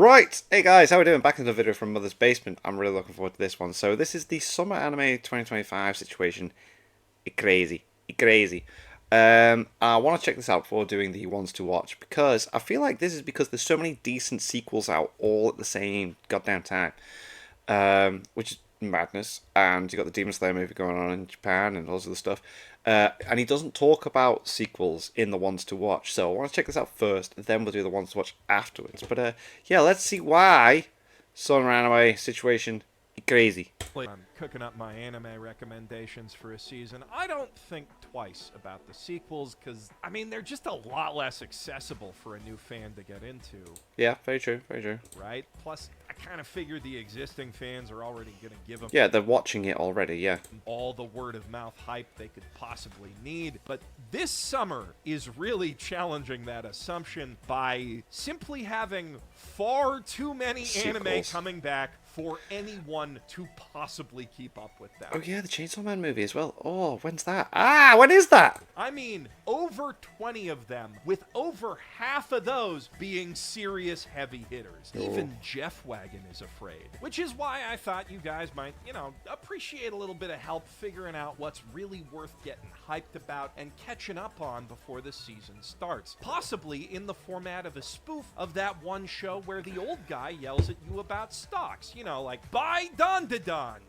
Right, hey guys, how are we doing? Back in the video from Mother's Basement. I'm really looking forward to this one. So this is the Summer Anime 2025 situation. Crazy, crazy. I want to check this out before doing the ones to watch because I feel like this is because there's so many decent sequels out all at the same goddamn time, which is madness. And you got the Demon Slayer movie going on in Japan and all this other stuff. And he doesn't talk about sequels in the ones to watch. So I want to check this out first, then we'll do the ones to watch afterwards. But yeah, let's see why Summer Anime situation crazy. I'm cooking up my anime recommendations for a season. I don't think twice about the sequels because, I mean, they're just a lot less accessible for a new fan to get into. Yeah, very true, very true. Right? Plus, I kind of figure the existing fans are already going to give them Yeah, they're watching it already, yeah. all the word of mouth hype they could possibly need. But this summer is really challenging that assumption by simply having far too many anime Sequels. coming back for anyone to possibly keep up with them. Oh yeah, the Chainsaw Man movie as well. Oh, when's that? Ah, when is that? I mean, over 20 of them, with over half of those being serious heavy hitters. Oh. Even Jeff Wagon is afraid. Which is why I thought you guys might, appreciate a little bit of help figuring out what's really worth getting hyped about and catching up on before the season starts. Possibly in the format of a spoof of that one show where the old guy yells at you about stocks. Like, buy Don,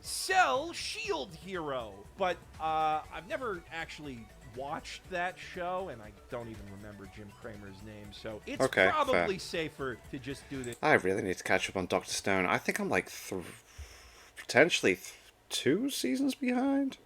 sell Shield Hero. But I've never actually watched that show, and I don't even remember Jim Cramer's name, so it's Okay, probably fair. safer to just do this. I really need to catch up on Doctor Stone. I think I'm like potentially 2 seasons behind.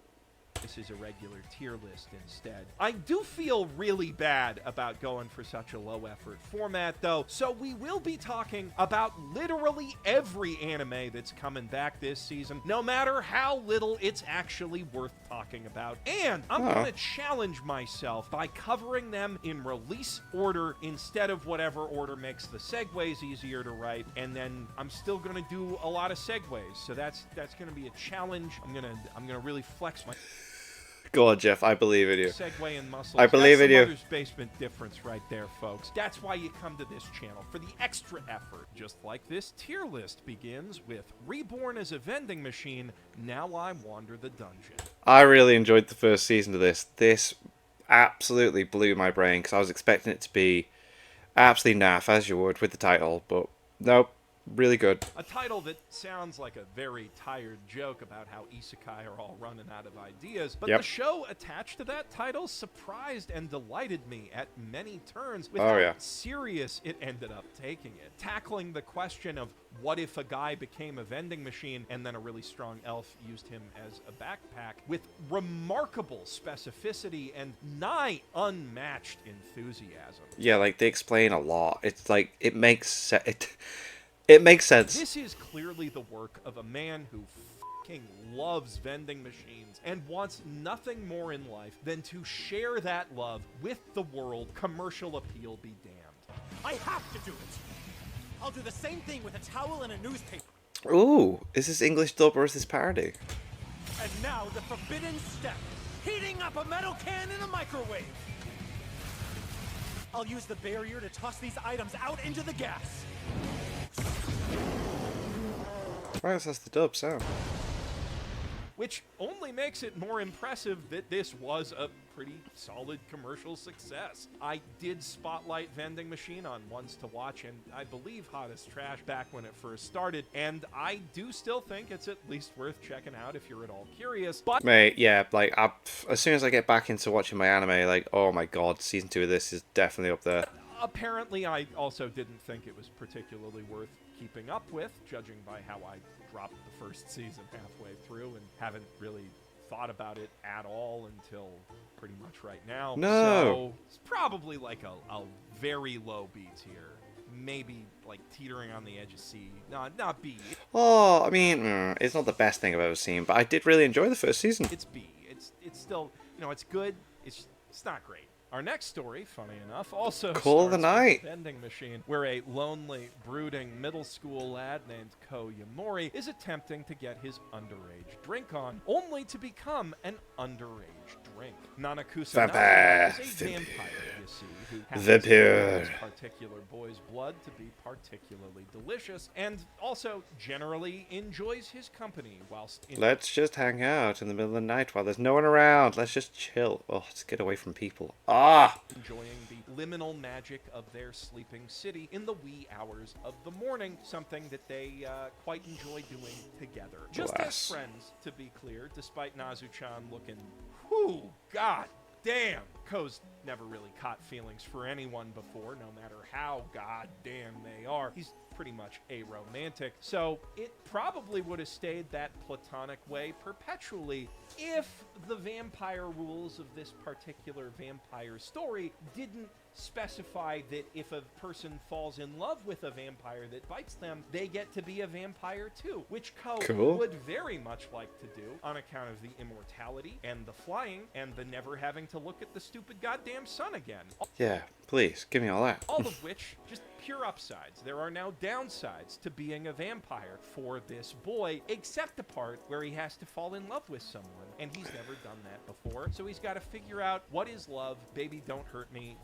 This is a regular tier list instead. I do feel really bad about going for such a low effort format though, so we will be talking about literally every anime that's coming back this season, no matter how little it's actually worth talking about. And I'm gonna challenge myself by covering them in release order instead of whatever order makes the segues easier to write, and then I'm still gonna do a lot of segues, so that's gonna be a challenge. I'm gonna really flex my Go on, Jeff. I believe in you. segue and muscles. I believe That's in you. the Mother's Basement difference right there, folks. That's why you come to this channel, for the extra effort. Just like this tier list begins with Reborn as a Vending Machine, Now I Wander the Dungeon. I really enjoyed the first season of this. This absolutely blew my brain because I was expecting it to be absolutely naff, as you would with the title, but nope. Really good. A title that sounds like a very tired joke about how isekai are all running out of ideas, but Yep. the show attached to that title surprised and delighted me at many turns with Oh, how yeah. serious it ended up taking it. Tackling the question of what if a guy became a vending machine and then a really strong elf used him as a backpack with remarkable specificity and nigh unmatched enthusiasm. Yeah, like they explain a lot. It's like it makes it makes sense. This is clearly the work of a man who fucking loves vending machines and wants nothing more in life than to share that love with the world. Commercial appeal be damned. I have to do it. I'll do the same thing with a towel and a newspaper. Ooh, is this English dub or is this parody? And now the forbidden step. Heating up a metal can in a microwave. I'll use the barrier to toss these items out into the gas. Right, that's the dub sound. Which only makes it more impressive that this was a pretty solid commercial success. I did spotlight Vending Machine on Ones to Watch, and I believe Hot as Trash back when it first started, and I do still think it's at least worth checking out if you're at all curious. But Mate, yeah, like as soon as I get back into watching my anime, like, oh my god, season 2 of this is definitely up there. apparently I also didn't think it was particularly worth keeping up with, judging by how I dropped the first season halfway through and haven't really thought about it at all until pretty much right now. No. So it's probably like a very low B tier. Maybe like teetering on the edge of C. Not B. Oh, I mean, it's not the best thing I've ever seen, but I did really enjoy the first season. It's B. It's still, it's good. It's not great. Our next story, funny enough, also Call of the starts with Night. a vending machine where a lonely, brooding middle school lad named Ko Yamori is attempting to get his underage drink on, only to become an underage drink. Nanakusa Vampire. is a vampire, you see, who happens Vampire. to use particular boy's blood to be particularly delicious, and also generally enjoys his company whilst in Let's just hang out in the middle of the night while there's no one around. Let's just chill. Oh, let's get away from people. Ah! enjoying the liminal magic of their sleeping city in the wee hours of the morning, something that they quite enjoy doing together. Just as Bless. friends, to be clear, despite Nazu-chan looking, whew, god damn. Ko's never really caught feelings for anyone before, no matter how goddamn they are. He's pretty much aromantic, so it probably would have stayed that platonic way perpetually if the vampire rules of this particular vampire story didn't specify that if a person falls in love with a vampire that bites them, they get to be a vampire too, which Ko Cool. would very much like to do on account of the immortality and the flying and the never having to look at the stupid goddamn sun again. Yeah, please, give me all that. All of which, just pure upsides. There are now downsides to being a vampire for this boy, except the part where he has to fall in love with someone, and he's never done that before. So he's got to figure out what is love, baby, don't hurt me,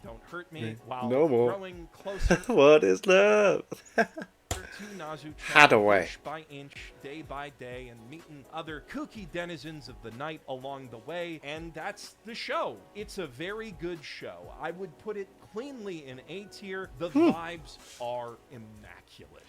while No more. growing closer What is love? to Nazu-chan Hadaway. inch by inch, day by day, and meeting other kooky denizens of the night along the way, and that's the show. It's a very good show. I would put it cleanly in A tier. The vibes are immaculate.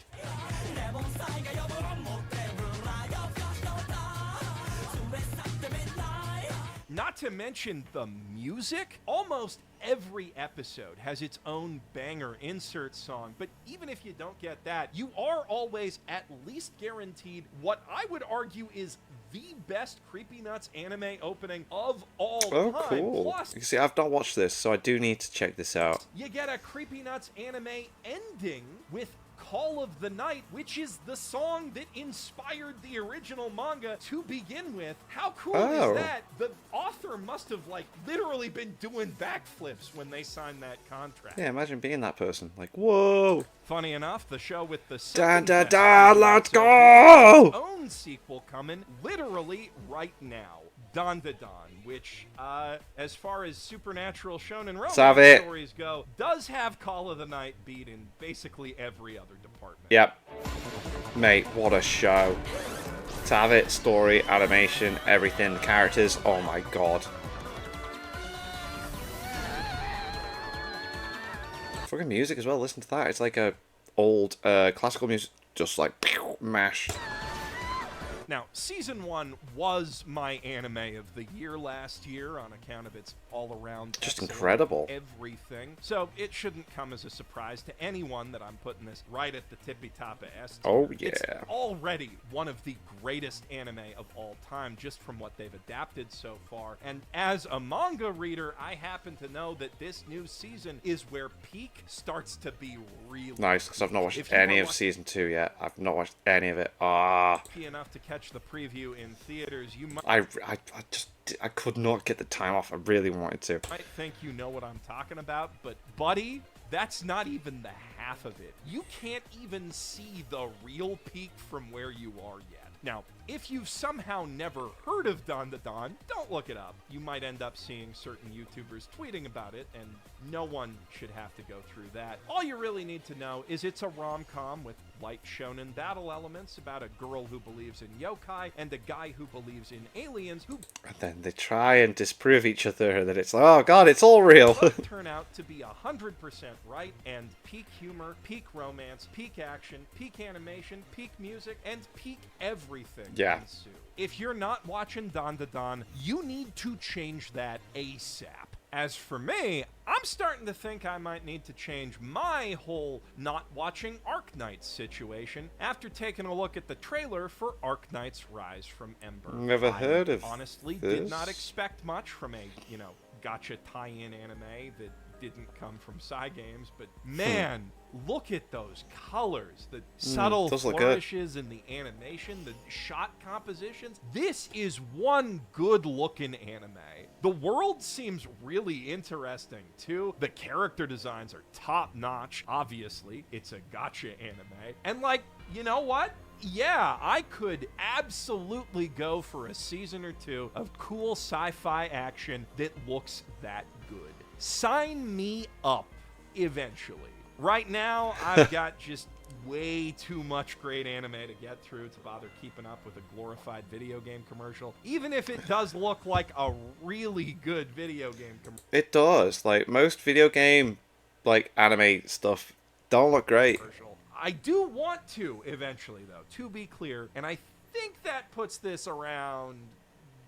Not to mention the music. Almost every episode has its own banger insert song, but even if you don't get that, you are always at least guaranteed what I would argue is the best Creepy Nuts anime opening of all Oh, time. cool. Plus, You see, I've not watched this, so I do need to check this out. you get a Creepy Nuts anime ending with Call of the Night, which is the song that inspired the original manga to begin with. How cool Oh. is that? The author must have, like, literally been doing backflips when they signed that contract. Yeah, imagine being that person. Like, whoa! Funny enough, the show with the Da second da best da, Creepy let's Nuts go! own sequel coming literally right now. Don Da Don, which, as far as supernatural shonen romance Sav it. stories go, does have Call of the Night beat in basically every other department. Yep. Mate, what a show. To have it, story, animation, everything, the characters, oh my god. Fucking music as well, listen to that. It's like a old classical music, just like mash. Now, Season 1 was my anime of the year last year on account of its all-around Just excellent incredible. everything. So it shouldn't come as a surprise to anyone that I'm putting this right at the tippy top of S tier. Oh, It's yeah. already one of the greatest anime of all time just from what they've adapted so far. And as a manga reader, I happen to know that this new season is where Peak starts to be really Nice, because I've not If watched you any were of wa- season 2 yet. I've not watched any of it. Ah, lucky enough to catch the preview in theaters. You might I could not get the time off. I really wanted to. might think you know what I'm talking about, but buddy, that's not even the half of it. You can't even see the real Peak from where you are yet. Now, if you've somehow never heard of Don Da Don, don't look it up. You might end up seeing certain YouTubers tweeting about it, and no one should have to go through that. All you really need to know is it's a rom-com with light shonen battle elements about a girl who believes in yokai and a guy who believes in aliens who And then they try and disprove each other that it's like, oh god, it's all real. both turn out to be 100% right, and peak humor, peak romance, peak action, peak animation, peak music, and peak everything Yeah. ensue. If you're not watching Don Da Don, you need to change that ASAP. As for me, I'm starting to think I might need to change my whole not watching Arknights situation after taking a look at the trailer for Arknights Rise from Ember. Never heard of honestly did this. not expect much from a, gotcha tie-in anime that didn't come from Cygames, but man, look at those colors, the subtle those look good. flourishes in the animation, the shot compositions. This is one good-looking anime. The world seems really interesting, too. The character designs are top-notch, obviously. It's a gacha anime. And, like, you know what? Yeah, I could absolutely go for a season or two of cool sci-fi action that looks that good. Sign me up eventually. Right now, I've got just way too much great anime to get through to bother keeping up with a glorified video game commercial, even if it does look like a really good video game commercial. It does. Like, most video game, like, anime stuff don't look great. I do want to eventually, though, to be clear, and I think that puts this around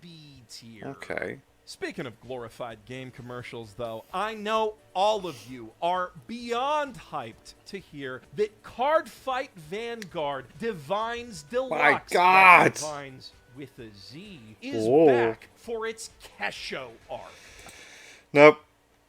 B tier. Okay. Speaking of glorified game commercials, though, I know all of you are beyond hyped to hear that Card Fight Vanguard Divines Deluxe, My God! Divines with a Z, is Whoa. back for its Kesho arc. Nope.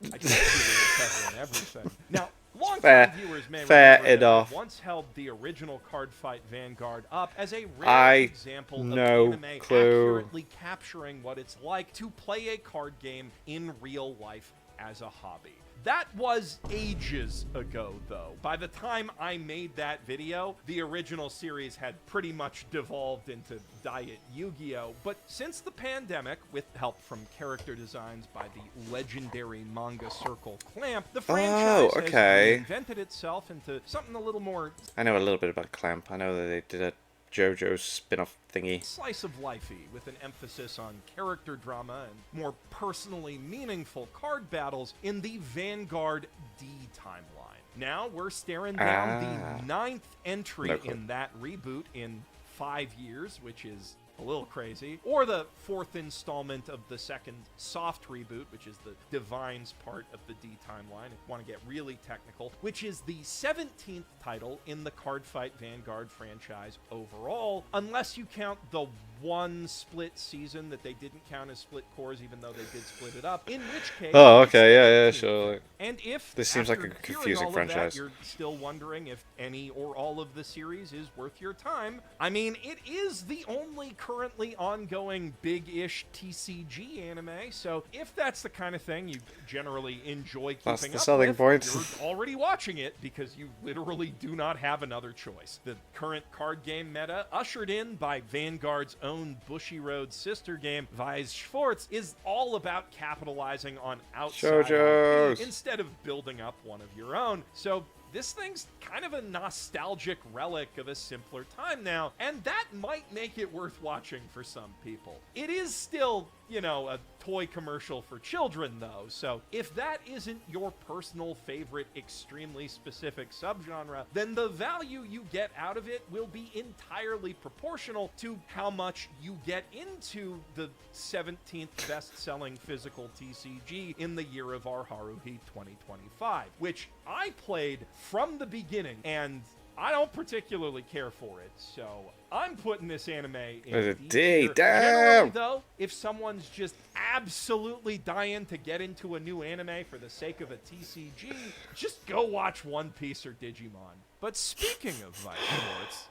I can't see covering everything. Now, long-time Fair. viewers may Fair remember that enough. I once held the original Card Fight Vanguard up as a rare I example of no anime clue. accurately capturing what it's like to play a card game in real life as a hobby. That was ages ago, though. By the time I made that video, the original series had pretty much devolved into Diet Yu-Gi-Oh! But since the pandemic, with help from character designs by the legendary manga circle Clamp, the franchise okay. has reinvented itself into something a little more I know a little bit about Clamp. I know that they did a JoJo's spin-off thingy. slice of lifey, with an emphasis on character drama and more personally meaningful card battles in the Vanguard D timeline. Now we're staring down the 9th entry No clue. in that reboot in 5 years, which is a little crazy, or the 4th installment of the second soft reboot, which is the Divines part of the D timeline, if you want to get really technical, which is the 17th title in the Card Fight Vanguard franchise overall, unless you count the one split season that they didn't count as split cores, even though they did split it up, in which case... Oh, it's okay, the yeah, 18th. sure. And if, This seems like after a hearing confusing all of franchise. that, you're still wondering if any or all of the series is worth your time, I mean, it is the only currently ongoing big-ish TCG anime, so if that's the kind of thing you generally enjoy keeping That's the up selling with, point. you're already watching it because you literally do not have another choice. The current card game meta, ushered in by Vanguard's own Bushiroad sister game, Weiss Schwartz, is all about capitalizing on outside JoJo's. IP instead of building up one of your own. So this thing's kind of a nostalgic relic of a simpler time now, and that might make it worth watching for some people. It is still, you know, a toy commercial for children, though, so if that isn't your personal favorite, extremely specific subgenre, then the value you get out of it will be entirely proportional to how much you get into the 17th best-selling physical TCG in the year of our Haruhi 2025, which I played from the beginning, and I don't particularly care for it, so I'm putting this anime in There's a D D, tier. damn! Generally, though, if someone's just absolutely dying to get into a new anime for the sake of a TCG, just go watch One Piece or Digimon. But speaking of Vice Sports,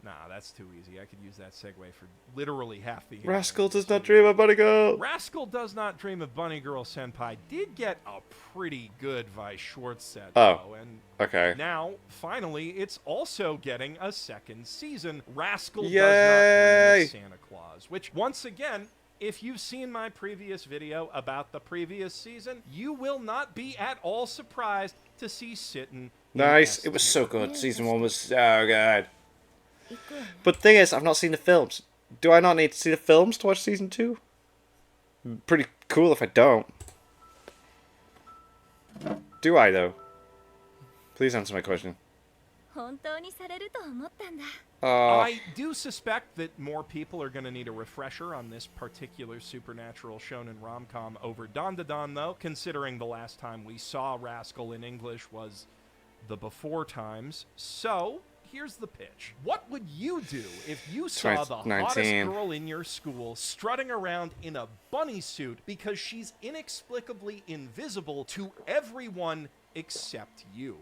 nah, that's too easy. I could use that segue for literally half the anime Rascal does this not year. dream of Bunny Girl. Rascal Does Not Dream of Bunny Girl Senpai did get a pretty good Weiss Schwartz set, Oh. though, and Okay. now, finally, it's also getting a second season, Rascal Does Yay! Not Dream of Santa Claus, which, once again, if you've seen my previous video about the previous season, you will not be at all surprised to see Sitten. in Nice. S It was tier. so good. Season 1 was so good. But the thing is, I've not seen the films. Do I not need to see the films to watch Season 2? Pretty cool if I don't. Do I, though? Please answer my question. 本当にされると思ったんだ。 I do suspect that more people are going to need a refresher on this particular supernatural shonen rom-com over Dandadan, though, considering the last time we saw Rascal in English was the before times. So, here's the pitch. What would you do if you saw the hottest 2019. girl in your school strutting around in a bunny suit because she's inexplicably invisible to everyone except you?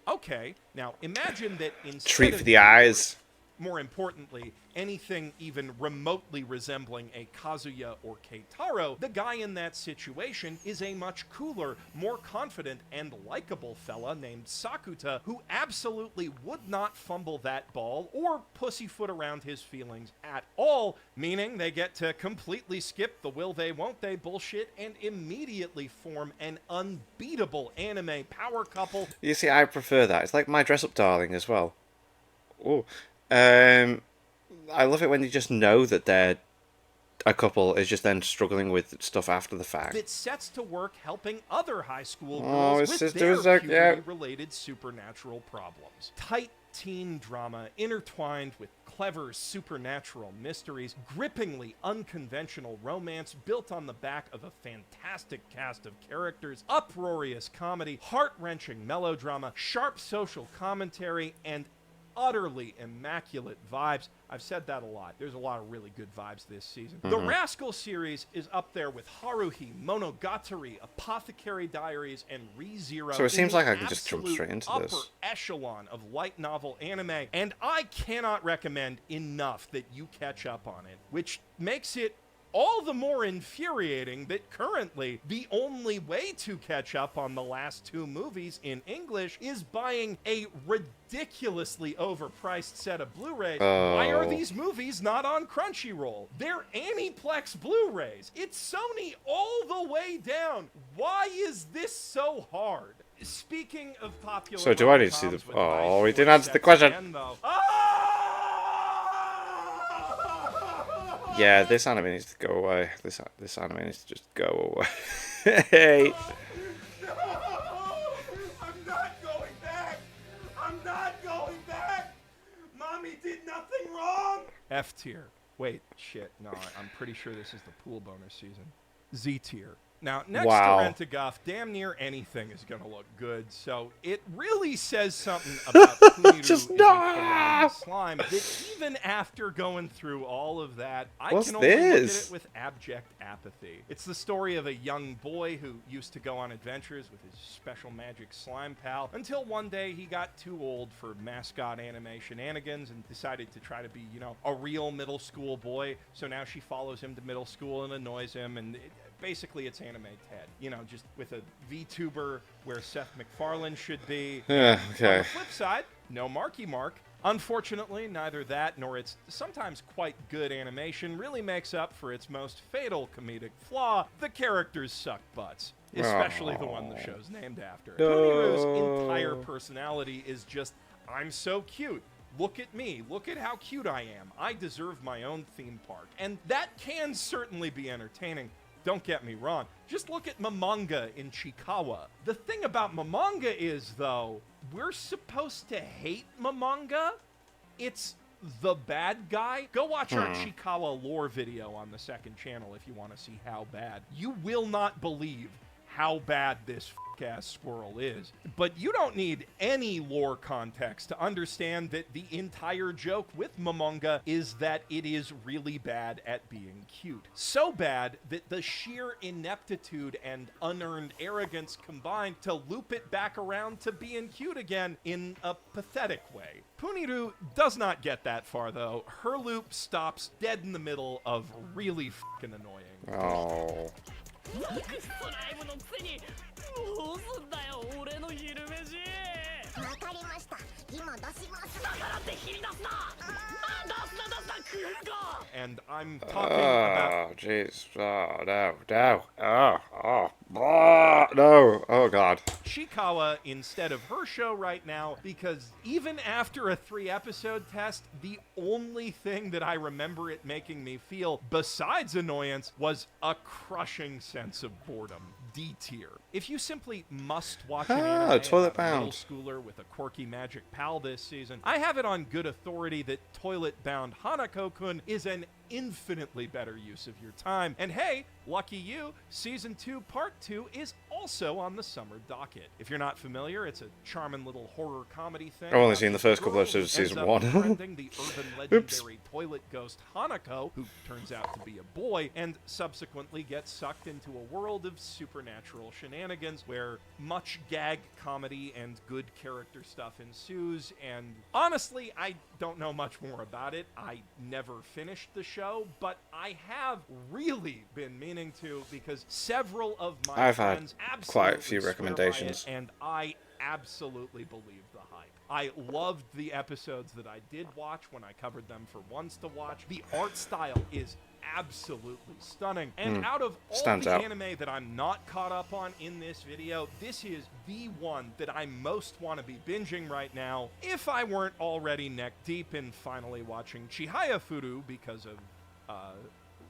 Okay, now imagine that instead Treat of for the eyes. more importantly, anything even remotely resembling a Kazuya or Keitaro, the guy in that situation is a much cooler, more confident, and likable fella named Sakuta who absolutely would not fumble that ball or pussyfoot around his feelings at all, meaning they get to completely skip the will they won't they bullshit and immediately form an unbeatable anime power couple. You see, I prefer that. It's like My Dress Up Darling as well. Oh, I love it when you just know that they're a couple is just then struggling with stuff after the fact. That sets to work helping other high school Oh, girls his with sister their was like, yeah. puberty-related supernatural problems. Tight teen drama intertwined with clever supernatural mysteries, grippingly unconventional romance built on the back of a fantastic cast of characters, uproarious comedy, heart-wrenching melodrama, sharp social commentary, and utterly immaculate vibes. I've said that a lot. There's a lot of really good vibes this season. The Rascal series is up there with Haruhi, Monogatari, Apothecary Diaries, and ReZero. So it seems in the like I can just jump absolute straight into upper this. echelon of light novel anime, and I cannot recommend enough that you catch up on it, which makes it all the more infuriating that currently the only way to catch up on the last two movies in English is buying a ridiculously overpriced set of Blu-rays. Why are Oh. these movies not on Crunchyroll? They're Aniplex Blu-rays. It's Sony all the way down. Why is this so hard? Speaking of popular So do I need to see the- rom-coms with Oh, nice we didn't short answer the sets question. again, though. Yeah, this anime needs to go away. This anime needs to just go away. Hey. I'm not going back! I'm not going back! Mommy did nothing wrong! F tier. Wait, shit. No, I'm pretty sure this is the pool bonus season. Z tier. Now, next Wow. to Rent-A-Guff, damn near anything is going to look good, so it really says something about Kuniru Just is a no! kawaii slime that even after going through all of that, I What's can only look at this? it with abject apathy. It's the story of a young boy who used to go on adventures with his special magic slime pal until one day he got too old for mascot anime shenanigans and decided to try to be, a real middle school boy. So now she follows him to middle school and annoys him, and basically it's Anime Ted. Just with a VTuber where Seth MacFarlane should be. Yeah, On okay. the flip side, no Marky Mark. Unfortunately, neither that nor its sometimes quite good animation really makes up for its most fatal comedic flaw: the characters suck butts. Especially the one the show's named after. No. Kuniru's entire personality is just, I'm so cute. Look at me. Look at how cute I am. I deserve my own theme park. And that can certainly be entertaining. Don't get me wrong. Just look at Momonga in Chikawa. The thing about Momonga is, though, we're supposed to hate Momonga. It's the bad guy. Go watch our Chikawa lore video on the second channel if you want to see how bad. You will not believe how bad this ass squirrel is. But you don't need any lore context to understand that the entire joke with Momonga is that it is really bad at being cute. So bad that the sheer ineptitude and unearned arrogance combined to loop it back around to being cute again in a pathetic way. Puniru does not get that far, though. Her loop stops dead in the middle of really fucking annoying. Oh. スライムのくせにどうすんだよ俺の昼飯わかりました今出しますだからって切り出すな出すな食うか And I'm talking about Oh, jeez. Oh, no. No. No. Oh, God. Chikawa instead of her show right now, because even after a 3-episode test, the only thing that I remember it making me feel, besides annoyance, was a crushing sense of boredom. D tier. If you simply must watch an anime Toilet about a middle Bound. schooler with a quirky magic pal this season, I have it on good authority that Toilet Bound Hanako-kun is an infinitely better use of your time. And hey, lucky you, Season 2 Part 2 is also on the summer docket. If you're not familiar, it's a charming little horror comedy thing. I've only about seen the this first couple girl episodes who of Season ends 1. up befriending the urban legendary toilet ghost Hanako, who turns out to be a boy, and subsequently gets sucked into a world of supernatural shenanigans where much gag comedy and good character stuff ensues. And honestly, I don't know much more about it. I never finished the show, but I have really been meaning to, because several of my I've had friends quite a absolutely few swear by it, recommendations. and I absolutely believe the hype. I loved the episodes that I did watch when I covered them for Ones to Watch. The art style is absolutely stunning. And out of all Stands the out. anime that I'm not caught up on in this video, this is the one that I most want to be binging right now, if I weren't already neck deep in finally watching Chihaya Furu because of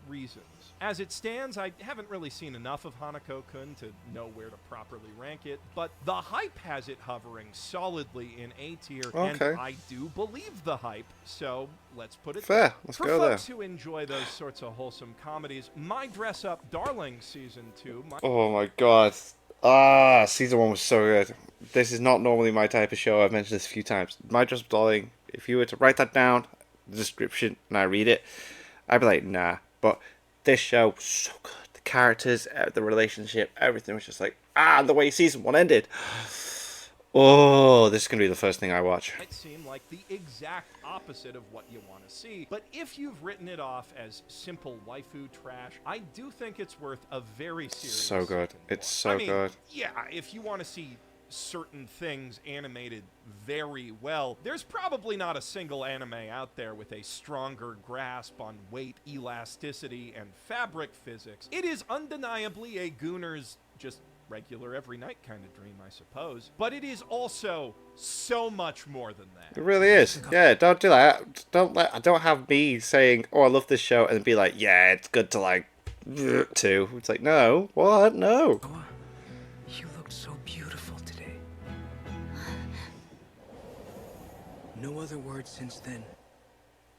reasons. As it stands, I haven't really seen enough of Hanako-kun to know where to properly rank it, but the hype has it hovering solidly in A tier, and Okay. I do believe the hype, so let's put it Fair. there. Let's For go there. folks who enjoy those sorts of wholesome comedies, My Dress Up Darling Season 2... Oh my god. Season 1 was so good. This is not normally my type of show. I've mentioned this a few times. My Dress Up Darling, if you were to write that down, the description, and I read it, I'd be like, nah. But this show was so good. The characters, the relationship, everything was just like, the way Season 1 ended. Oh, this is going to be the first thing I watch. Might seem like the exact opposite of what you want to see, but if you've written it off as simple waifu trash, I do think it's worth a very serious So good. second It's look. so I mean, good. Yeah, if you want to see certain things animated very well, there's probably not a single anime out there with a stronger grasp on weight, elasticity, and fabric physics. It is undeniably a Gooner's just regular every night kind of dream, I suppose, but it is also so much more than that. It really is. Yeah, don't do that. Don't have me saying, "Oh, I love this show," and be like, "Yeah, it's good to like too." It's like, no, what? No. You looked so beautiful today. No other words since then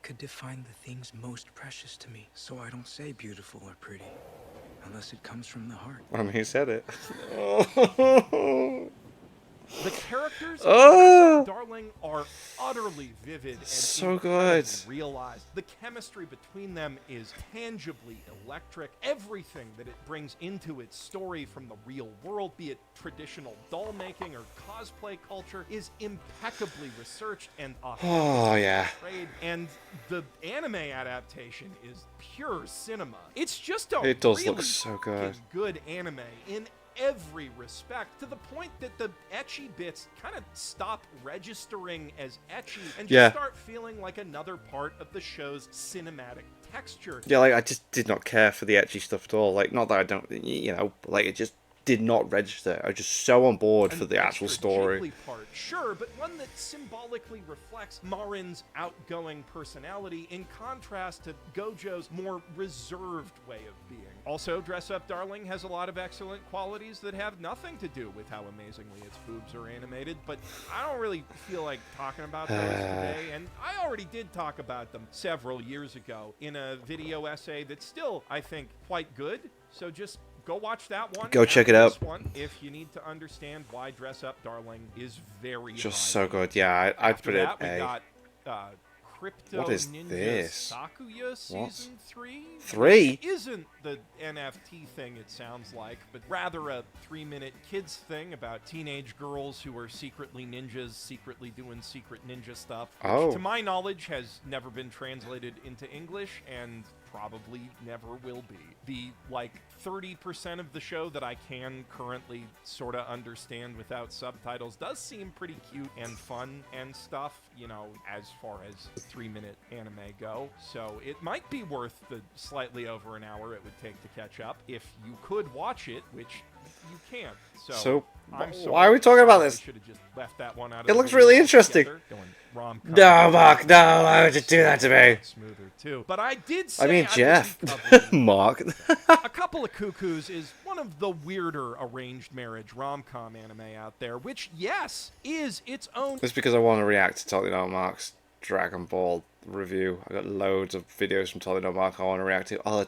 could define the things most precious to me. So I don't say beautiful or pretty, unless it comes from the heart. I mean, he said it. The characters Oh! of Darling are utterly vivid and So incredibly good. realized. The chemistry between them is tangibly electric. Everything that it brings into its story from the real world, be it traditional doll making or cosplay culture, is impeccably researched and Oh, yeah. portrayed. And the anime adaptation is pure cinema. It's just a It does really look so good. fucking good anime in every respect, to the point that the ecchi bits kind of stop registering as ecchi and just Yeah. start feeling like another part of the show's cinematic texture. Yeah, like, I just did not care for the ecchi stuff at all. Like, not that I don't, but, like, it just did not register. I was just so on board for An the actual extra story. Ghibli part, sure, but one that symbolically reflects Marin's outgoing personality in contrast to Gojo's more reserved way of being. Also, Dress Up Darling has a lot of excellent qualities that have nothing to do with how amazingly its boobs are animated, but I don't really feel like talking about those today, and I already did talk about them several years ago in a video essay that's still, I think, quite good, so just go watch that one. Go check after it out. this one if you need to understand why Dress Up Darling is very Just high so end. good. Yeah, I'd After put it that, we A. got Crypto What is Ninja this? Sakuya Season 3? 3? Which isn't the NFT thing it sounds like, but rather a 3-minute kids thing about teenage girls who are secretly ninjas, secretly doing secret ninja stuff. Which, Oh. to my knowledge, has never been translated into English and probably never will be. The, 30% of the show that I can currently sort of understand without subtitles does seem pretty cute and fun and stuff, as far as 3-minute anime go. So it might be worth the slightly over an hour it would take to catch up if you could watch it, which you can't. So, I'm why are we talking about this? Should have just left that one out. It looks really interesting. No, Mark, no, why would you do that to me? Smoother too. But I did say I mean, wasn't Jeff. covering Mark. A Couple of Cuckoos is one of the weirder arranged marriage rom-com anime out there, which, yes, is its own It's because I want to react to Mark's Dragon Ball review. I got loads of videos from Tolly No Mark I want to react to. Oh,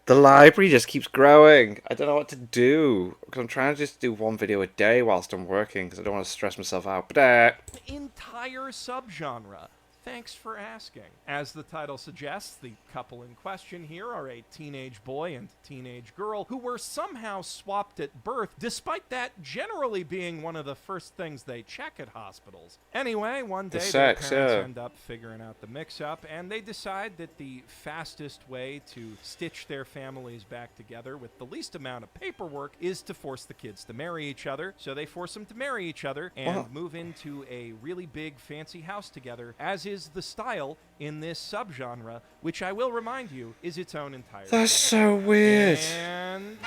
the library just keeps growing. I don't know what to do because I'm trying to just do one video a day whilst I'm working because I don't want to stress myself out. But Entire subgenre. Thanks for asking. As the title suggests, the couple in question here are a teenage boy and teenage girl who were somehow swapped at birth, despite that generally being one of the first things they check at hospitals. Anyway, one day their parents end up figuring out the mix-up, and they decide that the fastest way to stitch their families back together with the least amount of paperwork is to force the kids to marry each other. So they force them to marry each other and move into a really big fancy house together, as is the style in this subgenre, which I will remind you is its own entire that's genre. so weird. And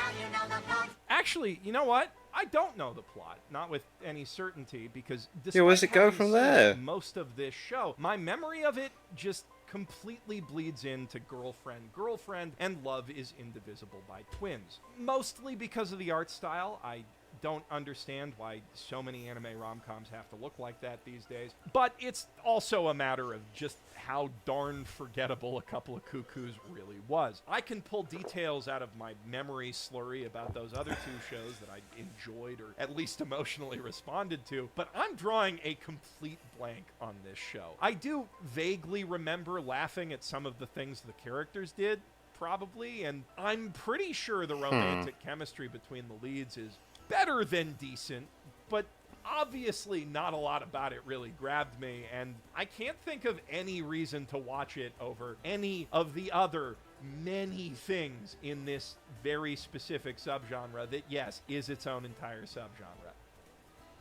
actually, you know what? I don't know the plot, not with any certainty, because despite where's it go having from seen there? most of this show, my memory of it just completely bleeds into girlfriend, and love is indivisible by twins. Mostly because of the art style. I don't understand why so many anime rom-coms have to look like that these days, but it's also a matter of just how darn forgettable A Couple of Cuckoos really was. I can pull details out of my memory slurry about those other two shows that I enjoyed or at least emotionally responded to, but I'm drawing a complete blank on this show. I do vaguely remember laughing at some of the things the characters did, probably, and I'm pretty sure the romantic chemistry between the leads is better than decent, but obviously not a lot about it really grabbed me, and I can't think of any reason to watch it over any of the other many things in this very specific subgenre that, yes, is its own entire subgenre.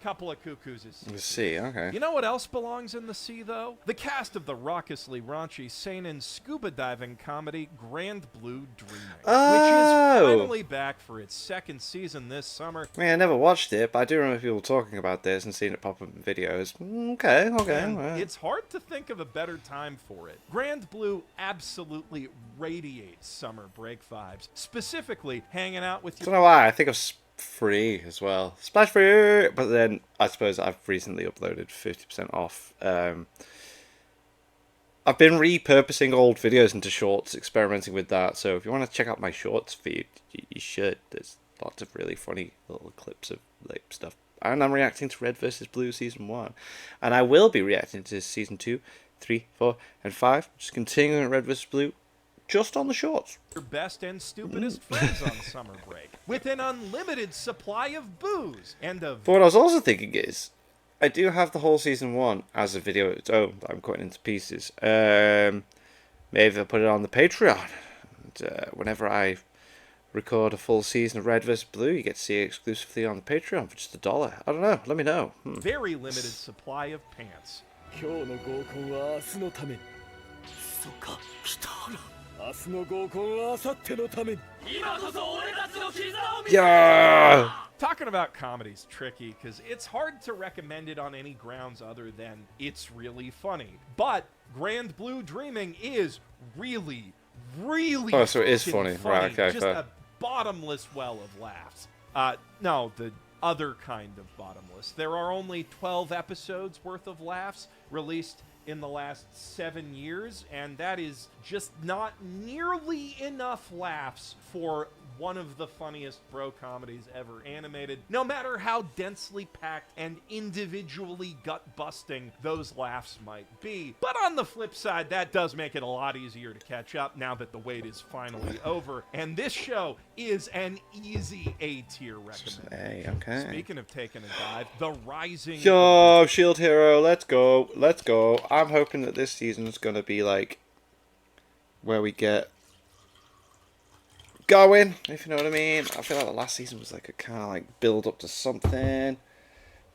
Couple of Cuckoos is Let's see, okay. You know what else belongs in the sea, though? The cast of the raucously raunchy seinen scuba diving comedy Grand Blue Dreaming, which is finally back for its second season this summer. I mean, I never watched it, but I do remember people talking about this and seeing it pop up in videos. Okay. And Right. it's hard to think of a better time for it. Grand Blue absolutely radiates summer break vibes, specifically hanging out with I your don't know why. I think of Free as well. Splash Free! But then I suppose I've recently uploaded 50% off. I've been repurposing old videos into shorts, experimenting with that. So if you want to check out my shorts feed, you should. There's lots of really funny little clips of like stuff. And I'm reacting to Red vs. Blue Season 1. And I will be reacting to Season 2, 3, 4, and 5. Just continuing at Red vs. Blue, just on the shorts. Your best and stupidest friends on summer break, with an unlimited supply of booze and a... But what I was also thinking is, I do have the whole Season 1 as a video of its own that I'm cutting into pieces. Maybe I'll put it on the Patreon. And, whenever I record a full season of Red vs. Blue, you get to see it exclusively on the Patreon for just $1. I don't know. Let me know. very limited supply of pants. 今日の合コンは明日のためにそうか来た明日の合コンは明後日のために今こそ俺たちの絆を見せ Yeah! Talking about comedy's tricky because it's hard to recommend it on any grounds other than it's really funny. But Grand Blue Dreaming is really, really Oh, so it is fucking funny. Right, okay, Just fair. a bottomless well of laughs. No, the other kind of bottomless. There are only 12 episodes worth of laughs released in the last 7 years, and that is just not nearly enough laughs for one of the funniest bro comedies ever animated, no matter how densely packed and individually gut-busting those laughs might be. But on the flip side, that does make it a lot easier to catch up now that the wait is finally over, and this show is an easy A-tier recommend. Hey, okay. Speaking of taking a dive, The Rising... Yo, Shield Hero, let's go. Let's go. I'm hoping that this season is going to be like where we get going, if you know what I mean. I feel like the last season was like a kind of like build up to something.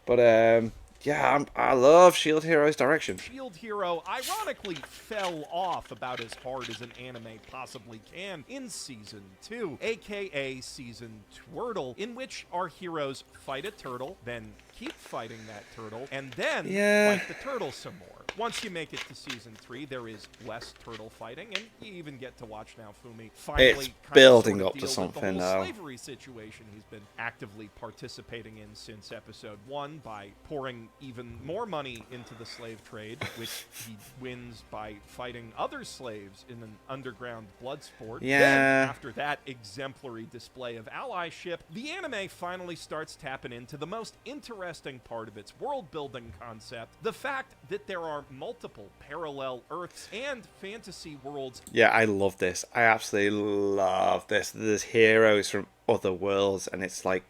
But yeah, I love Shield Hero's direction. Shield Hero ironically fell off about as hard as an anime possibly can in Season 2, aka Season Twirtle, in which our heroes fight a turtle, then keep fighting that turtle, and then fight the turtle some more. once you make it to season 3, there is less turtle fighting, and you even get to watch Naofumi finally It's kind of building sort of up to deal with something the whole now. slavery situation he's been actively participating in since episode 1 by pouring even more money into the slave trade, which he wins by fighting other slaves in an underground blood sport. Yeah. Then, after that exemplary display of allyship, the anime finally starts tapping into the most interesting part of its world-building concept, the fact that there are multiple parallel Earths and fantasy worlds. Yeah, I love this. I absolutely love this. There's heroes from other worlds, and it's like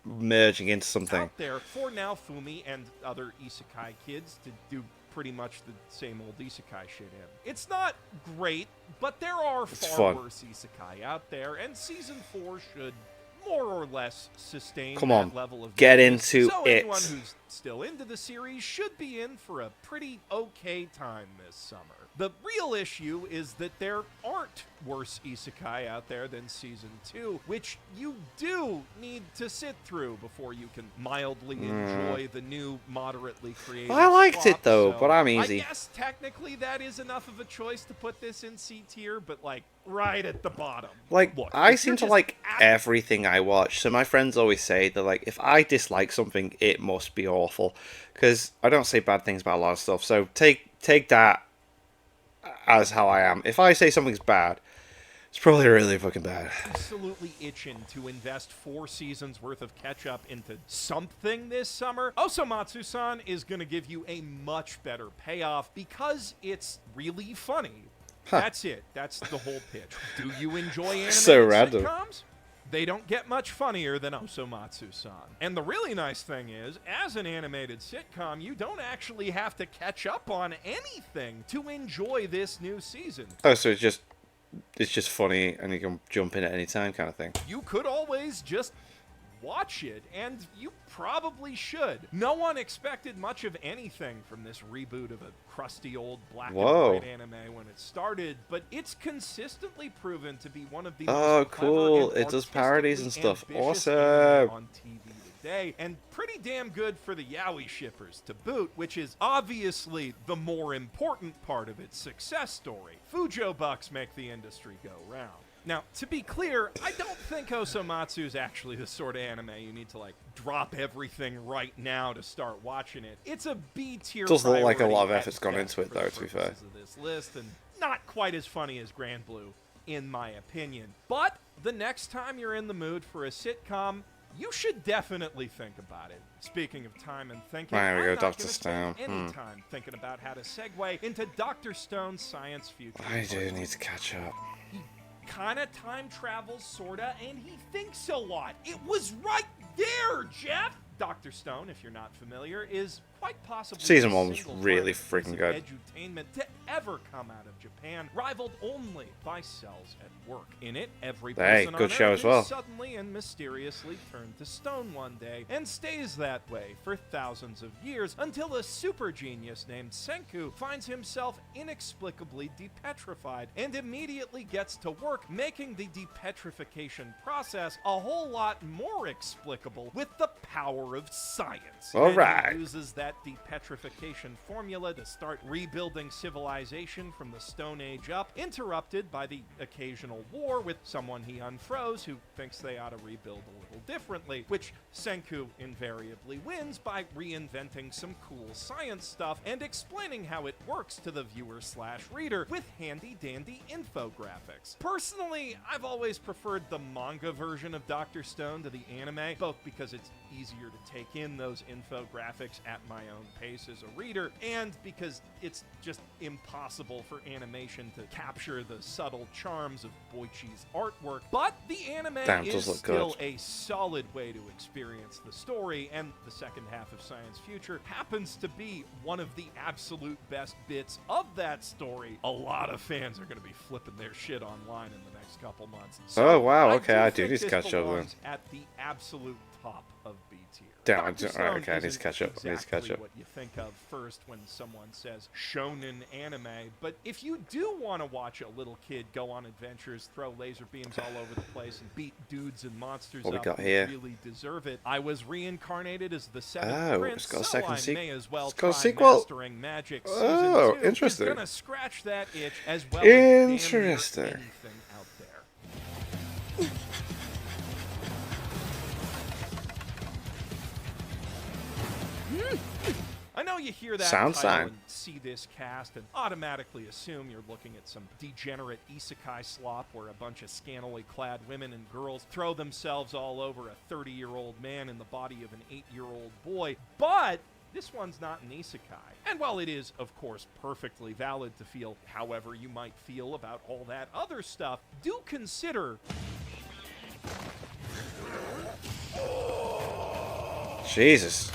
merging into something. Out there for Naofumi and other isekai kids to do pretty much the same old isekai shit in. It's not great, but there are far fun. worse isekai out there, and season 4 should more or less sustain Come that on, level of get goodness. into so it. anyone who's still into the series should be in for a pretty okay time this summer. The real issue is that there aren't worse isekai out there than Season 2, which you do need to sit through before you can mildly enjoy the new, moderately creative I liked swap, it, though, so but I'm easy. I guess technically that is enough of a choice to put this in C tier, but like right at the bottom. Like, Look, I if you're seem to just like at- everything I watch. So my friends always say that, like, if I dislike something, it must be awful. Because I don't say bad things about a lot of stuff. So take that as how I am. If I say something's bad, it's probably really fucking bad. Absolutely itching to invest 4 seasons worth of catch-up into something this summer, Osomatsu-san is going to give you a much better payoff because it's really funny. That's it. That's the whole pitch. Do you enjoy animated So random. sitcoms? They don't get much funnier than Osomatsu-san. And the really nice thing is, as an animated sitcom, you don't actually have to catch up on anything to enjoy this new season. Oh, so it's just funny and you can jump in at any time kind of thing. You could always just watch it, and you probably should. No one expected much of anything from this reboot of a crusty old black Whoa. and white anime when it started, but it's consistently proven to be one of the Oh, most clever cool. and It does parodies and artistically stuff. ambitious Awesome. anime on TV today, and pretty damn good for the yaoi shippers to boot, which is obviously the more important part of its success story. Fujo bucks make the industry go round. Now, to be clear, I don't think Osomatsu is actually the sort of anime you need to, like, drop everything right now to start watching it. It's a B-tier Does look like a lot of priority effort's at gone best into it, for the though, to be fair. purposes of this list, and not quite as funny as Grand Blue, in my opinion. But the next time you're in the mood for a sitcom, you should definitely think about it. Speaking of time and thinking, There we I'm go, not Dr. gonna Stone. spend any time thinking about how to segue into Dr. Stone's science future. I do need to catch up. He kind of time travels, sorta, and he thinks a lot. It was right there, Jeff! Dr. Stone, if you're not familiar, is quite possibly Season the 1 was single really finest freaking piece of good. edutainment to ever come out of Japan, rivaled only by Cells at Work. In it, every Hey, person good on show Earth as well. is suddenly and mysteriously turned to stone one day, and stays that way for thousands of years until a super genius named Senku finds himself inexplicably depetrified and immediately gets to work making the depetrification process a whole lot more explicable with the power of science. All And right. he uses that depetrification formula to start rebuilding civilization from the Stone Age up, interrupted by the occasional war with someone he unfroze who thinks they ought to rebuild a little differently, which Senku invariably wins by reinventing some cool science stuff and explaining how it works to the viewer/reader with handy-dandy infographics. Personally, I've always preferred the manga version of Dr. Stone to the anime, both because it's easier to take in those infographics at my own pace as a reader, and because it's just impossible for animation to capture the subtle charms of Boichi's artwork. But the anime Damn, it is does look still good. a solid way to experience the story, and the second half of Science Future happens to be one of the absolute best bits of that story. A lot of fans are going to be flipping their shit online in the next couple months. Oh, wow, okay, I do think need to this catch up then. belongs at the absolute top of B tier. Damn, Dr. okay, Stone I need to isn't catch up. I need to catch exactly up. what you think of first when someone says shonen anime, but if you do want to watch a little kid go on adventures, throw laser beams all over the place, and beat dudes and monsters What we up got who here? really deserve it, I was reincarnated as the seventh Oh, prince, it's got a so second I may as well it's got a try sequel. mastering magic. Oh, Season 2 interesting. is gonna scratch that itch as well as damn near Interesting. anything out there. I know you hear that Sound title sign. and see this cast and automatically assume you're looking at some degenerate isekai slop where a bunch of scantily clad women and girls throw themselves all over a 30-year-old man in the body of an 8-year-old boy. But this one's not an isekai. And while it is, of course, perfectly valid to feel however you might feel about all that other stuff, do consider Jesus.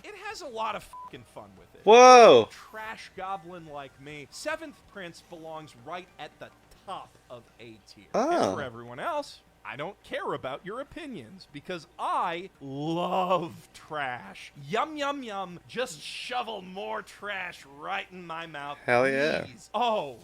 it has a lot of fucking fun with it. Whoa. Trash goblin like me, Seventh Prince belongs right at the top of A tier. Oh. And for everyone else, I don't care about your opinions because I love trash. Yum, yum, yum. Just shovel more trash right in my mouth. Hell yeah. Please. Oh,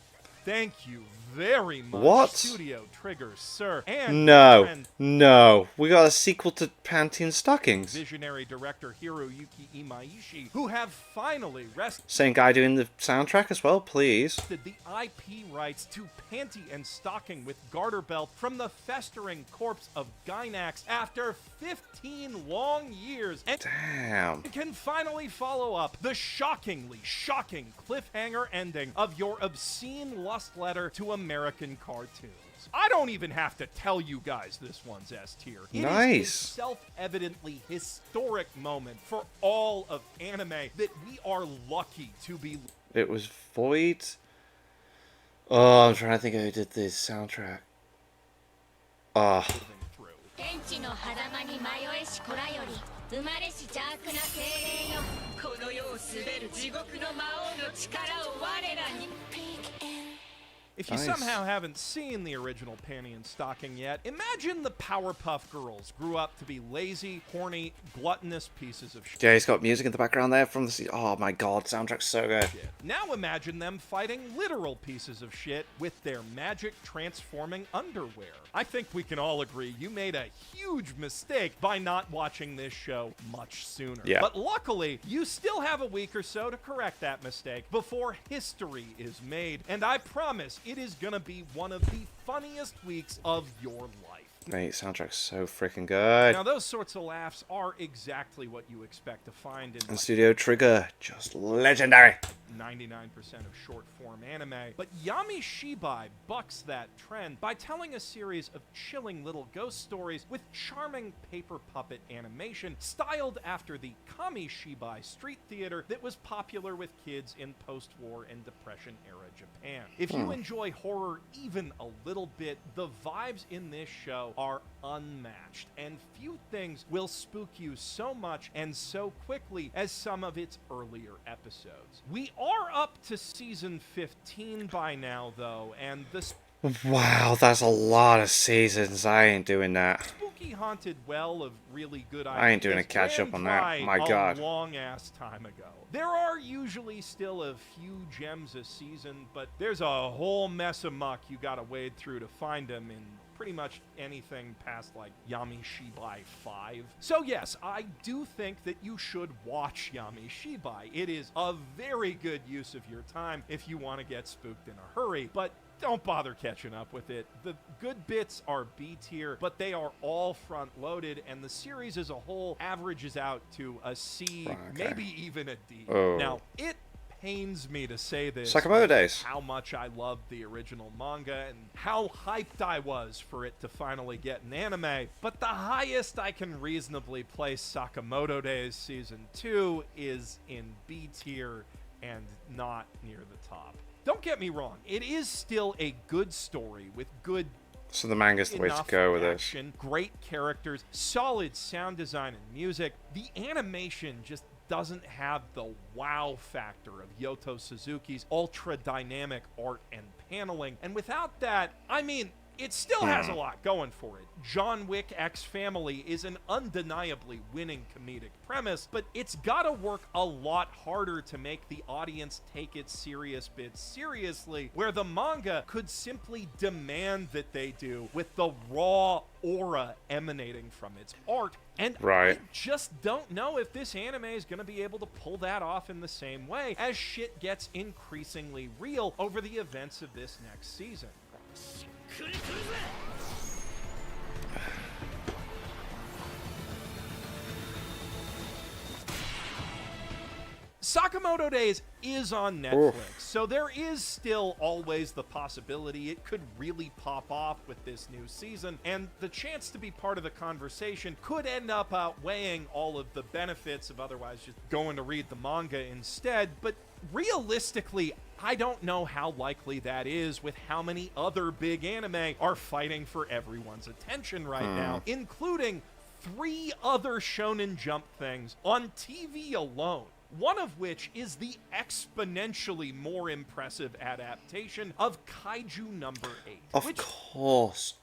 thank you very much. What? Studio Trigger, sir. And No. friend, No. We got a sequel to Pantene Stockings. visionary director Hiroyuki Imaishi, who have finally rested Same guy doing the soundtrack as well, please. the IP rights to Panty and Stocking with Garter Belt from the festering corpse of Gynax after 15 long years, and Damn. can finally follow up the shockingly shocking cliffhanger ending of your obscene lust letter to American cartoons. I don't even have to tell you guys this one's S tier. It is a Nice. self-evidently historic moment for all of anime that we are lucky to be It was Void. Oh, I'm trying to think of who did the soundtrack. Oh, living through. 天地の狭間に迷えし子らより生まれし邪悪な精霊よこの世を滑る地獄の魔王の力を我らに If you Nice. somehow haven't seen the original Panty and Stocking yet, imagine the Powerpuff Girls grew up to be lazy, horny, gluttonous pieces of shit. yeah, he's got music in the background there from the. Oh my god, soundtrack's so good. Now imagine them fighting literal pieces of shit with their magic transforming underwear. I think we can all agree you made a huge mistake by not watching this show much sooner. Yeah. But luckily, you still have a week or so to correct that mistake before history is made. And I promise it is gonna be one of the funniest weeks of your life. Mate, soundtrack's so freaking good. Now, those sorts of laughs are exactly what you expect to find in And Studio Trigger, just legendary. 99% of short-form anime, but Yami Shibai bucks that trend by telling a series of chilling little ghost stories with charming paper puppet animation styled after the Kami Shibai street theater that was popular with kids in post-war and Depression-era Japan. If you enjoy horror even a little bit, the vibes in this show are unmatched, and few things will spook you so much and so quickly as some of its earlier episodes. We are up to season 15 by now, though, and the Wow, that's a lot of seasons. I ain't doing that. spooky haunted well of really good ideas I ain't doing a catch up ran on that. dry My God. a long ass time ago. There are usually still a few gems a season, but there's a whole mess of muck you gotta wade through to find them in pretty much anything past like Yami Shibai 5. So yes, I do think that you should watch Yami Shibai. It is a very good use of your time if you want to get spooked in a hurry, but don't bother catching up with it. The good bits are B tier, but they are all front loaded, and the series as a whole averages out to a C, Okay. maybe even a D. Oh. Now, it pains me to say this, Sakamoto Days. how much I loved the original manga and how hyped I was for it to finally get an anime, but the highest I can reasonably place Sakamoto Days Season 2 is in B tier and not near the top. Don't get me wrong, it is still a good story with good So the manga's the way to enough go with this. action, great characters, solid sound design and music. The animation just doesn't have the wow factor of Yoto Suzuki's ultra dynamic art and paneling. And without that, I mean, It still has a lot going for it. John Wick X Family is an undeniably winning comedic premise, but it's gotta work a lot harder to make the audience take its serious bits seriously, where the manga could simply demand that they do with the raw aura emanating from its art. And Right. I just don't know if this anime is going to be able to pull that off in the same way as shit gets increasingly real over the events of this next season. Sakamoto Days is on Netflix, so there is still always the possibility it could really pop off with this new season, and the chance to be part of the conversation could end up outweighing all of the benefits of otherwise just going to read the manga instead. But realistically, I don't know how likely that is with how many other big anime are fighting for everyone's attention right now, including 3 other Shonen Jump things on TV alone. One of which is the exponentially more impressive adaptation of Kaiju number 8. Which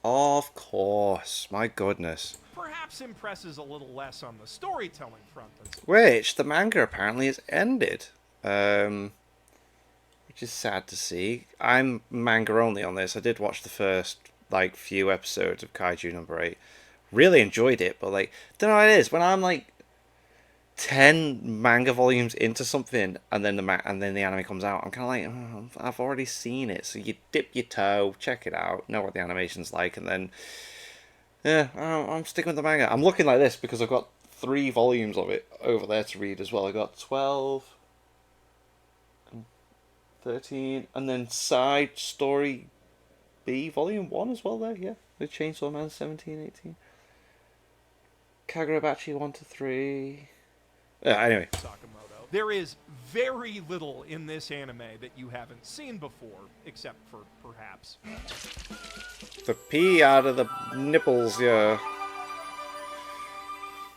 Of course. My goodness. perhaps impresses a little less on the storytelling front. Which the manga apparently has ended. Which is sad to see. I'm manga only on this. I did watch the first few episodes of Kaiju number 8. Really enjoyed it, but don't know what it is. When I'm 10 manga volumes into something, and then the anime comes out, I'm kind of I've already seen it. So you dip your toe, check it out, know what the animation's like, and then I'm sticking with the manga. I'm looking like this because I've got 3 volumes of it over there to read as well. I got 12, 13, and then Side Story B Volume 1 as well there. Yeah, with Chainsaw Man 17, 18, Kagurabachi 1 to 3. Anyway. Sakamoto. There is very little in this anime that you haven't seen before, except for perhaps The pee out of the nipples, yeah.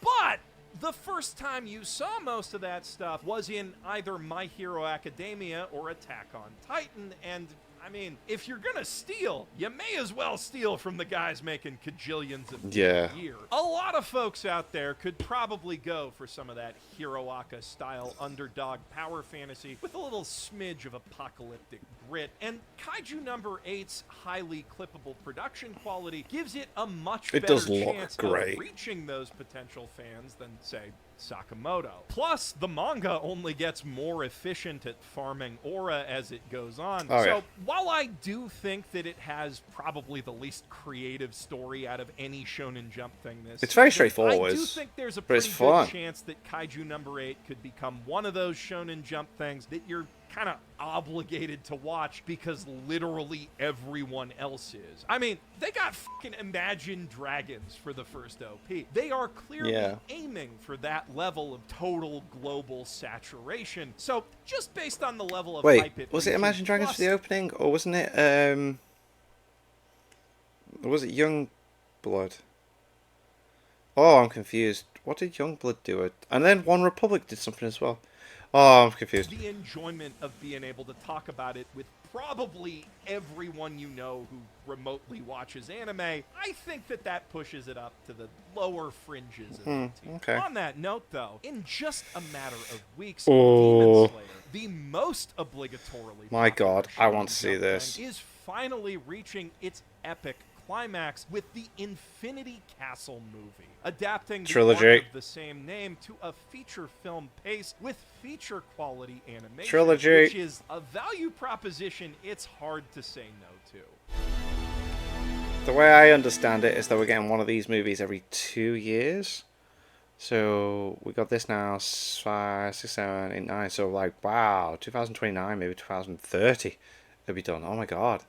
But the first time you saw most of that stuff was in either My Hero Academia or Attack on Titan, and I mean, if you're gonna steal, you may as well steal from the guys making cajillions of Yeah. a year. A lot of folks out there could probably go for some of that Hiroaka style underdog power fantasy with a little smidge of apocalyptic grit, and Kaiju number 8's highly clippable production quality gives it a much It better does look chance great. of reaching those potential fans than, say, Sakamoto. Plus, the manga only gets more efficient at farming aura as it goes on. Oh, so, yeah. while I do think that it has probably the least creative story out of any Shonen Jump thing this It's very season, straightforward, I do think there's a but it's pretty good fun. chance that Kaiju number 8 could become one of those Shonen Jump things that you're kind of obligated to watch because literally everyone else is. I mean, they got fucking Imagine Dragons for the first OP. They are clearly Yeah. aiming for that level of total global saturation. So, just based on the level of Wait, hype it was it reaches, Imagine Dragons plus for the opening, or wasn't it, was it Young Blood? Oh, I'm confused. What did Young Blood do? And then One Republic did something as well. Oh, I'm confused. the enjoyment of being able to talk about it with probably everyone you know who remotely watches anime, I think that pushes it up to the lower fringes of the team. okay. On that note, though, in just a matter of weeks, Oh. Demon Slayer, the most obligatorily My popular God, I Shonen want to see Jump this. thing, is finally reaching its epic climax with the Infinity Castle movie, adapting the Trilogy. arc of the same name to a feature film pace with feature quality animation, Trilogy. which is a value proposition it's hard to say no to. The way I understand it is that we're getting one of these movies every 2 years. So we got this now, 5, 6, 7, 8, 9. So wow, 2029, maybe 2030, it'll be done. Oh my God,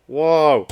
whoa!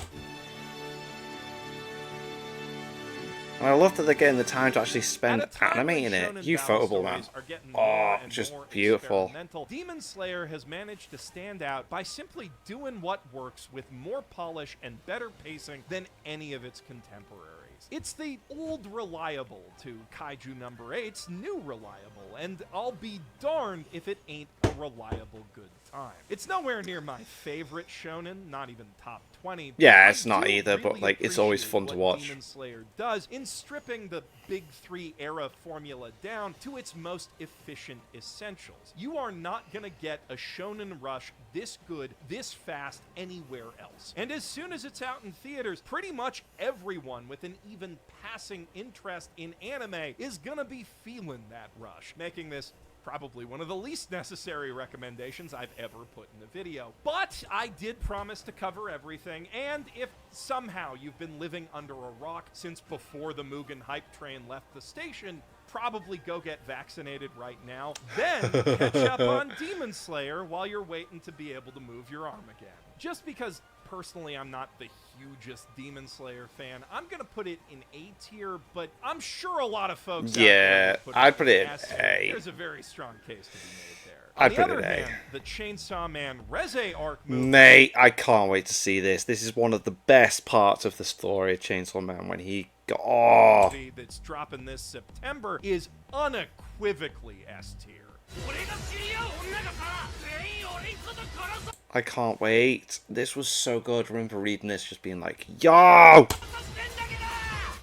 And I love that they're getting the time to actually spend At a time when animating it. shonen You battle photable man. stories are getting more and just more beautiful. experimental, Demon Slayer has managed to stand out by simply doing what works with more polish and better pacing than any of its contemporaries. It's the old reliable to Kaiju number 8's new reliable, and I'll be darned if it ain't a reliable good time. It's nowhere near my favorite shonen, not even top 20. Yeah, but it's I not do either, but, really like, it's always appreciate fun to what watch. Demon Slayer does in stripping the Big Three era formula down to its most efficient essentials. You are not gonna get a shonen rush this good, this fast anywhere else. And as soon as it's out in theaters, pretty much everyone with an even passing interest in anime is gonna be feeling that rush, making this probably one of the least necessary recommendations I've ever put in a video. But I did promise to cover everything, and if somehow you've been living under a rock since before the Mugen hype train left the station, probably go get vaccinated right now, then catch up on Demon Slayer while you're waiting to be able to move your arm again. Just because personally I'm not the hugest Demon Slayer fan, I'm gonna put it in A tier, but I'm sure a lot of folks out there Yeah, would I'd put it in S tier. A. There's a very strong case to be made there. I'd On the put it other in A. hand, the Chainsaw Man Reze arc movie Mate, I can't wait to see this. This is one of the best parts of the story of Chainsaw Man when he got... Oh, that's dropping this September is unequivocally S tier. I can't wait. This was so good. I remember reading this just being like, yo!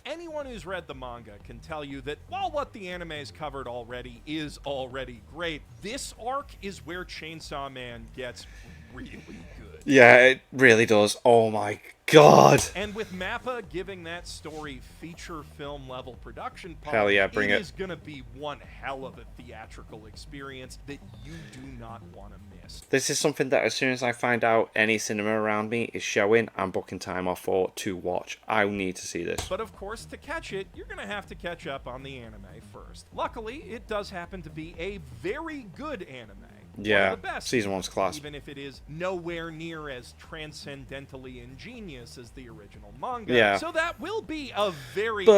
Anyone who's read the manga can tell you that while what the anime's covered already is already great, this arc is where Chainsaw Man gets really good. Yeah, it really does. Oh my god. And with MAPPA giving that story feature film level production pop, Hell yeah, bring it. It is gonna be one hell of a theatrical experience that you do not want to miss. This is something that as soon as I find out any cinema around me is showing, I'm booking time off for to watch. I need to see this. But of course, to catch it, you're gonna have to catch up on the anime first. Luckily, it does happen to be a very good anime. Yeah, One of the best, season one's class. even if it is nowhere near as transcendentally ingenious as the original manga. Yeah. So that will be a very But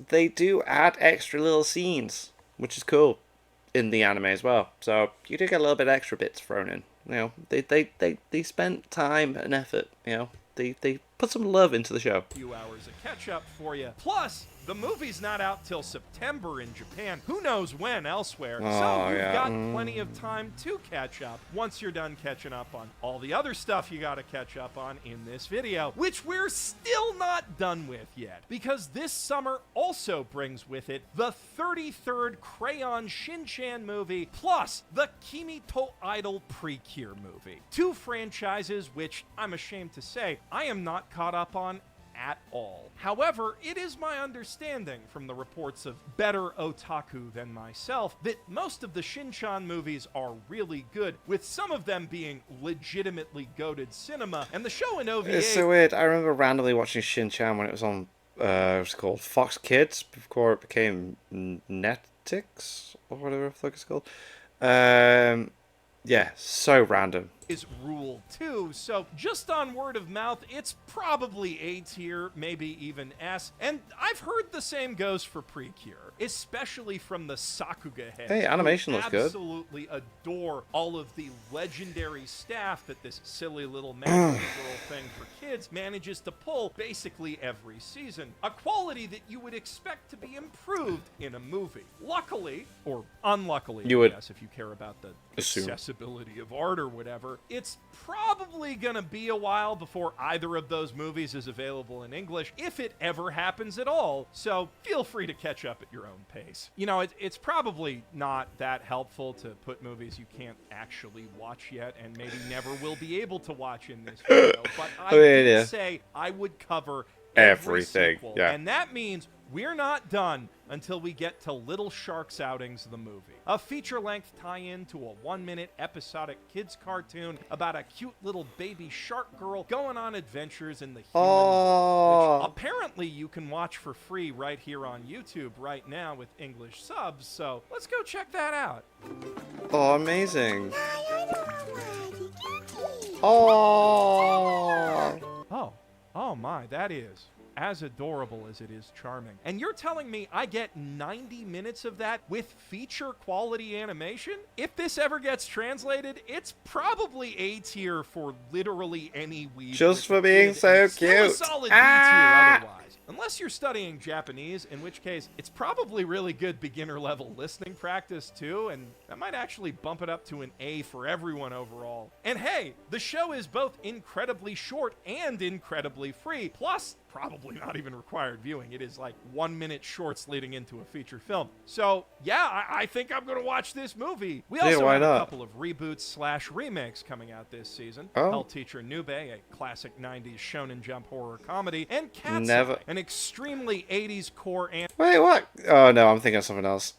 they do add extra little scenes, which is cool, in the anime as well. So you do get a little bit extra bits thrown in. You know, they spent time and effort. You know, they put some love into the show. few hours of catch up for you. Plus, the movie's not out till September in Japan. Who knows when elsewhere? Oh, So you've yeah. got plenty of time to catch up once you're done catching up on all the other stuff you gotta catch up on in this video, which we're still not done with yet. Because this summer also brings with it the 33rd Crayon Shin-chan movie, plus the Kimi to Idol Precure movie. Two franchises which, I'm ashamed to say, I am not caught up on at all. However, it is my understanding from the reports of better otaku than myself that most of the Shin-chan movies are really good, with some of them being legitimately goated cinema, and the show in OVA... It's so weird. I remember randomly watching Shin-chan when it was on, what's it called, Fox Kids, before it became Netflix, or whatever the fuck it's called. Yeah, so random. is Rule 2, so just on word of mouth, it's probably A tier, maybe even S, and I've heard the same goes for Precure, especially from the Sakuga heads. Hey, animation who looks good. absolutely adore all of the legendary staff that this silly little magical girl thing for kids manages to pull basically every season, a quality that you would expect to be improved in a movie. Luckily, or unluckily, You I would guess, if you care about the assume. accessibility of art or whatever, it's probably gonna be a while before either of those movies is available in English, if it ever happens at all, so feel free to catch up at your own pace. You know, it's probably not that helpful to put movies you can't actually watch yet, and maybe never will be able to watch in this video, but I did say I would cover everything, sequel, yeah. and that means we're not done until we get to Little Shark's Outings, the movie. A feature-length tie-in to a 1-minute episodic kids cartoon about a cute little baby shark girl going on adventures in the human world, which apparently you can watch for free right here on YouTube right now with English subs, so let's go check that out. Oh, amazing. Oh. Oh my, that is as adorable as it is charming. And you're telling me I get 90 minutes of that with feature quality animation? If this ever gets translated, it's probably A tier for literally any weeb. Just for being so Still a cute. solid B tier otherwise. Unless you're studying Japanese, in which case it's probably really good beginner level listening practice too, and that might actually bump it up to an A for everyone overall. And hey, the show is both incredibly short and incredibly free, plus probably not even required viewing. It is like 1 minute shorts leading into a feature film. So yeah, I think I'm gonna watch this movie. We also why have not? a couple of reboots / remakes coming out this season. Oh. Hell Teacher Nube, a classic 90s Shonen Jump horror comedy, and Cat's Never- Eye, an extremely 80s core Wait, what? Oh no, I'm thinking of something else.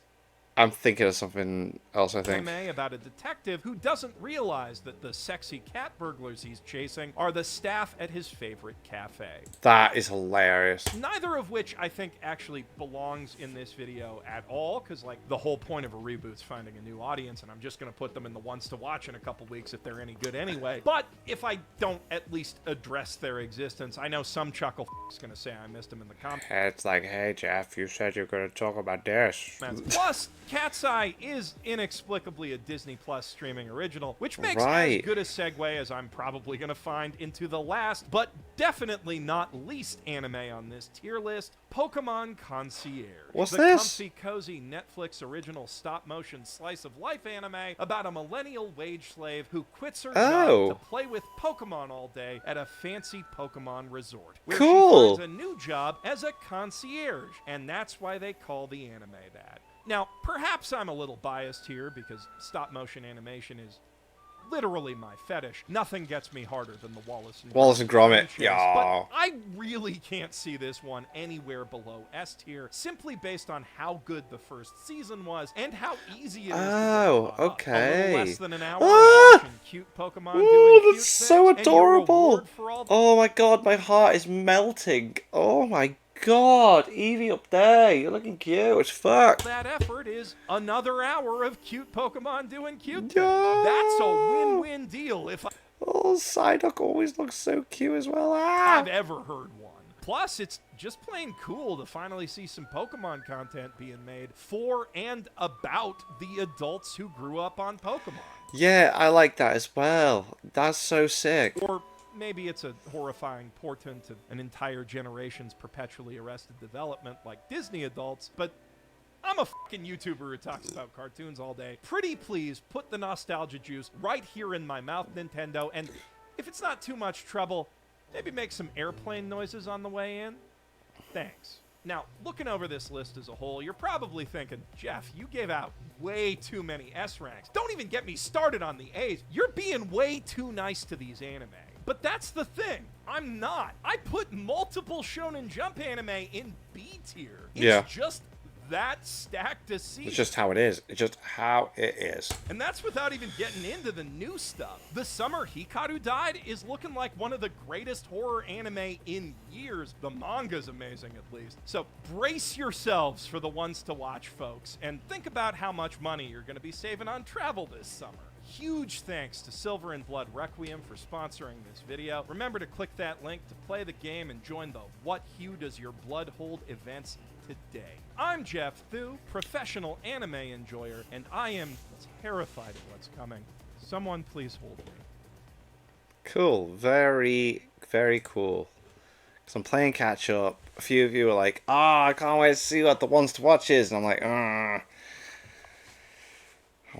I think. anime about a detective who doesn't realize that the sexy cat burglars he's chasing are the staff at his favorite cafe. That is hilarious. Neither of which I think actually belongs in this video at all, because like the whole point of a reboot's finding a new audience, and I'm just going to put them in the ones to watch in a couple weeks if they're any good anyway. But if I don't at least address their existence, I know some chuckle is going to say I missed them in the comments. It's like, hey Jeff, you said you're going to talk about this. Plus, Cat's Eye is inexplicably a Disney Plus streaming original, which makes Right. as good a segue as I'm probably going to find into the last, but definitely not least anime on this tier list, Pokemon Concierge. What's the this? comfy, cozy Netflix original stop-motion slice of life anime about a millennial wage slave who quits her Oh. job to play with Pokemon all day at a fancy Pokemon resort, where Cool. she finds a new job as a concierge, and that's why they call the anime that. Now, perhaps I'm a little biased here because stop-motion animation is literally my fetish. Nothing gets me harder than the Wallace and Gromit. franchise, Yeah. But I really can't see this one anywhere below S tier, simply based on how good the first season was and how easy it is to Oh, get caught up. okay. A little less than an hour Ah! of watching cute Pokemon doing Oh, cute that's so things, and your adorable. reward for all Oh my god, my heart is melting. Oh my god, Eevee up there, you're looking cute as fuck. that effort is another hour of cute Pokemon doing cute things. No. That's a win-win deal if Oh, Psyduck always looks so cute as well. Ah. I've ever heard one. Plus, it's just plain cool to finally see some Pokemon content being made for and about the adults who grew up on Pokemon. Yeah, I like that as well. That's so sick. Or maybe it's a horrifying portent of an entire generation's perpetually arrested development like Disney adults, but I'm a fucking YouTuber who talks about cartoons all day. Pretty please put the nostalgia juice right here in my mouth, Nintendo, and if it's not too much trouble, maybe make some airplane noises on the way in. Thanks. Now, looking over this list as a whole, you're probably thinking, Jeff, you gave out way too many S ranks. Don't even get me started on the A's. You're being way too nice to these anime. But that's the thing. I'm not. I put multiple Shonen Jump anime in B tier. It's Yeah. just that stacked to see. It's just how it is. It's just how it is. And that's without even getting into the new stuff. The summer Hikaru died is looking like one of the greatest horror anime in years. The manga's amazing, at least. So brace yourselves for the ones to watch, folks, and think about how much money you're going to be saving on travel this summer. Huge thanks to Silver and Blood Requiem for sponsoring this video. Remember to click that link to play the game and join the What Hue Does Your Blood Hold events today. I'm Jeff Thu, professional anime enjoyer, and I am terrified of what's coming. Someone please hold me. Cool. Very, very cool. Because I'm playing catch up. A few of you are like, I can't wait to see what the ones to watch is. And I'm like, I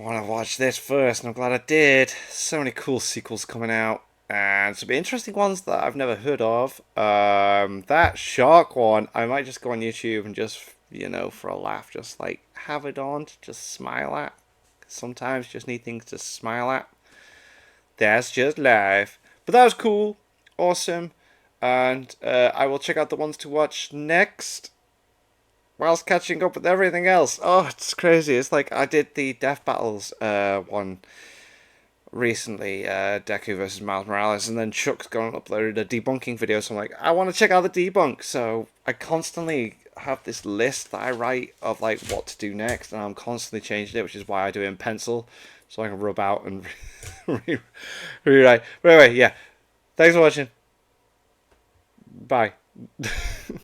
want to watch this first, and I'm glad I did. So many cool sequels coming out. And some interesting ones that I've never heard of. That shark one, I might just go on YouTube and just, for a laugh, just like have it on to just smile at. Sometimes you just need things to smile at. That's just life. But that was cool. Awesome. And I will check out the ones to watch next, whilst catching up with everything else. Oh, it's crazy. It's like I did the Death Battles one recently, Deku versus Miles Morales, and then Chuck's gone and uploaded a debunking video, so I'm like, I want to check out the debunk. So I constantly have this list that I write of like what to do next, and I'm constantly changing it, which is why I do it in pencil, so I can rub out and rewrite. But anyway, yeah. Thanks for watching. Bye.